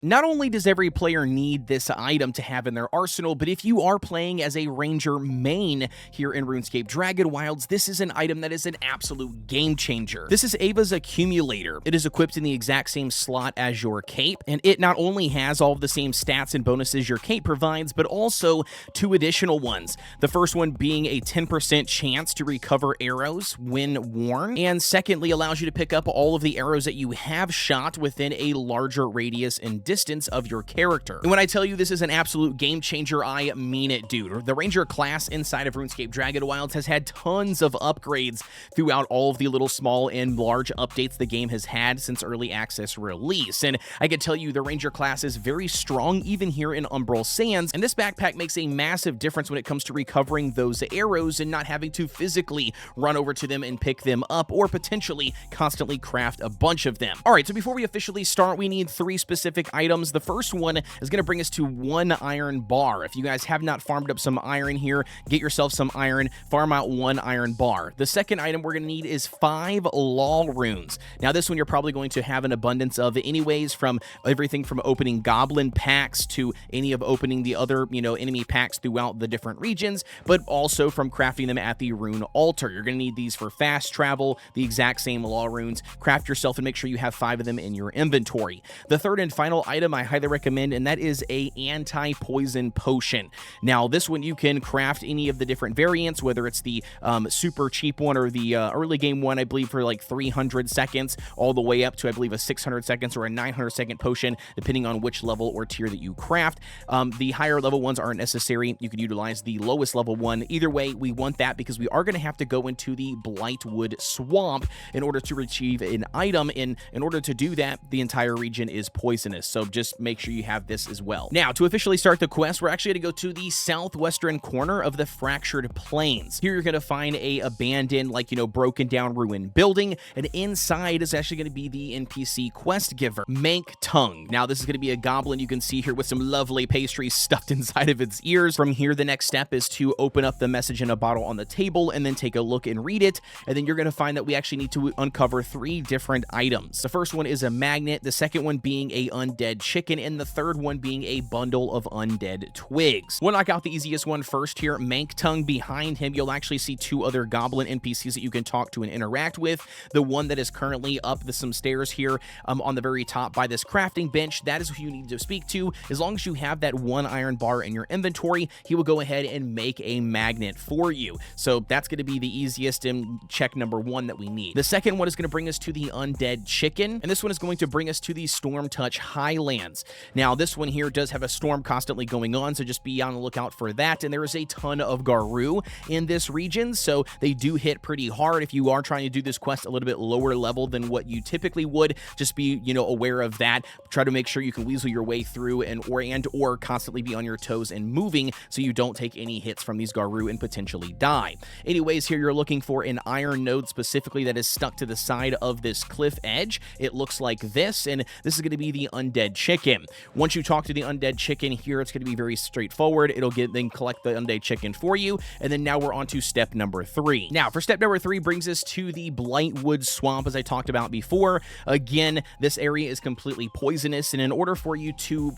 Not only does every player need this item to have in their arsenal, but if you are playing as a ranger main here in RuneScape Dragonwilds, this is an item that is an absolute game changer. This is Ava's Accumulator. It is equipped in the exact same slot as your cape, and it not only has all of the same stats and bonuses your cape provides, but also 2 additional ones. The first one being a 10% chance to recover arrows when worn, and secondly allows you to pick up all of the arrows that you have shot within a larger radius and distance of your character. And when I tell you this is an absolute game changer, I mean it, dude. The Ranger class inside of RuneScape Dragonwilds has had tons of upgrades throughout all of the little small and large updates the game has had since early access release. And I can tell you the Ranger class is very strong even here in Umbral Sands, and this backpack makes a massive difference when it comes to recovering those arrows and not having to physically run over to them and pick them up or potentially constantly craft a bunch of them. All right, so before we officially start, we need 3 specific items. The first one is going to bring us to 1 iron bar. If you guys have not farmed up some iron here, get yourself some iron, farm out 1 iron bar. The second item we're going to need is 5 law runes. Now this one you're probably going to have an abundance of anyways, from everything from opening goblin packs to any of opening the other, enemy packs throughout the different regions, but also from crafting them at the rune altar. You're going to need these for fast travel, the exact same law runes. Craft yourself and make sure you have 5 of them in your inventory. The third and final item I highly recommend, and that is a anti-poison potion. Now this one you can craft any of the different variants, whether it's the super cheap one or the early game one, I believe for like 300 seconds, all the way up to I believe a 600 seconds or a 900 second potion, depending on which level or tier that you craft. The higher level ones aren't necessary. You could utilize the lowest level one. Either way, we want that because we are going to have to go into the Blightwood Swamp in order to retrieve an item. In order to do that, the entire region is poisonous, so just make sure you have this as well. Now, to officially start the quest, we're actually going to go to the southwestern corner of the Fractured Plains. Here you're going to find a abandoned, broken down ruined building, and inside is actually going to be the NPC quest giver, Mank Tongue. Now, this is going to be a goblin you can see here with some lovely pastries stuffed inside of its ears. From here, the next step is to open up the message in a bottle on the table and then take a look and read it, and then you're going to find that we actually need to uncover 3 different items. The first one is a magnet, the second one being a undead chicken, and the third one being a bundle of undead twigs. We'll knock out the easiest one first here, Mank Tongue. Behind him, you'll actually see 2 other goblin NPCs that you can talk to and interact with. The one that is currently up some stairs here on the very top by this crafting bench, that is who you need to speak to. As long as you have that 1 iron bar in your inventory, he will go ahead and make a magnet for you. So that's going to be the easiest and check number 1 that we need. The second one is going to bring us to the undead chicken, and this one is going to bring us to the Storm Touch Highlands. Now this one here does have a storm constantly going on, so just be on the lookout for that, and there is a ton of Garou in this region, so they do hit pretty hard. If you are trying to do this quest a little bit lower level than what you typically would, just be aware of that. Try to make sure you can weasel your way through or constantly be on your toes and moving so you don't take any hits from these Garou and potentially die. Anyways, here you're looking for an iron node specifically that is stuck to the side of this cliff edge. It looks like this, and this is going to be the undead chicken. Once you talk to the undead chicken here, it's going to be very straightforward. It'll then collect the undead chicken for you, and then now we're on to step number 3. Now, for step number 3 brings us to the Blightwood Swamp, as I talked about before. Again, this area is completely poisonous, and in order for you to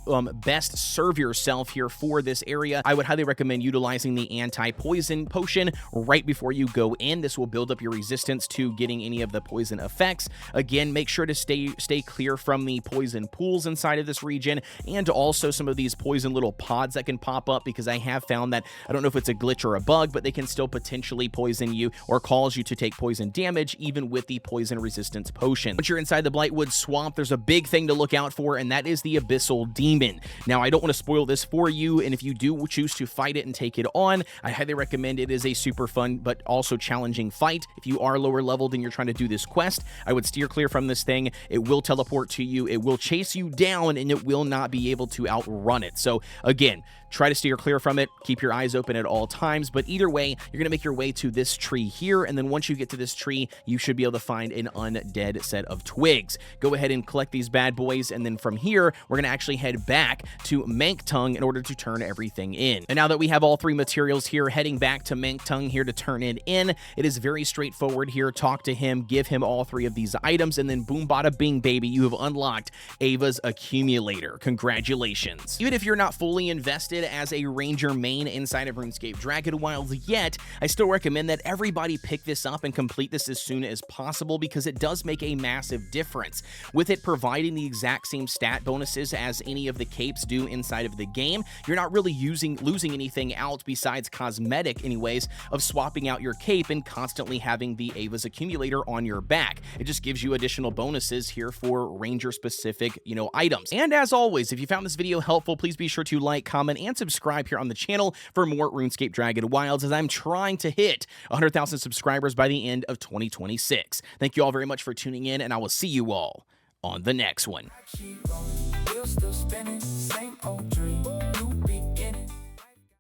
best serve yourself here for this area, I would highly recommend utilizing the anti-poison potion right before you go in. This will build up your resistance to getting any of the poison effects. Again, make sure to stay clear from the poison pools inside of this region, and also some of these poison little pods that can pop up, because I have found that, I don't know if it's a glitch or a bug, but they can still potentially poison you or cause you to take poison damage even with the poison resistance potion. Once you're inside the Blightwood Swamp, there's a big thing to look out for, and that is the Abyssal Demon. Now, I don't want to spoil this for you, and if you do choose to fight it and take it on, I highly recommend it. Is a super fun but also challenging fight. If you are lower leveled and you're trying to do this quest, I would steer clear from this thing. It will teleport to you, it will chase you down, and it will not be able to outrun it. So again, try to steer clear from it, keep your eyes open at all times, but either way, you're going to make your way to this tree here, and then once you get to this tree, you should be able to find an undead set of twigs. Go ahead and collect these bad boys, and then from here, we're going to actually head back to Mank Tongue in order to turn everything in. And now that we have all 3 materials here, heading back to Mank Tongue here to turn it in, it is very straightforward here. Talk to him, give him all 3 of these items, and then boom bada bing baby, you have unlocked Ava's Accumulator. Congratulations. Even if you're not fully invested as a ranger main inside of RuneScape Dragonwilds yet, I still recommend that everybody pick this up and complete this as soon as possible because it does make a massive difference. With it providing the exact same stat bonuses as any of the capes do inside of the game, you're not really losing anything out besides cosmetic anyways of swapping out your cape and constantly having the Ava's Accumulator on your back. It just gives you additional bonuses here for ranger specific, items. And as always, if you found this video helpful, please be sure to like, comment, and subscribe here on the channel for more RuneScape Dragonwilds as I'm trying to hit 100,000 subscribers by the end of 2026. Thank you all very much for tuning in, and I will see you all on the next one.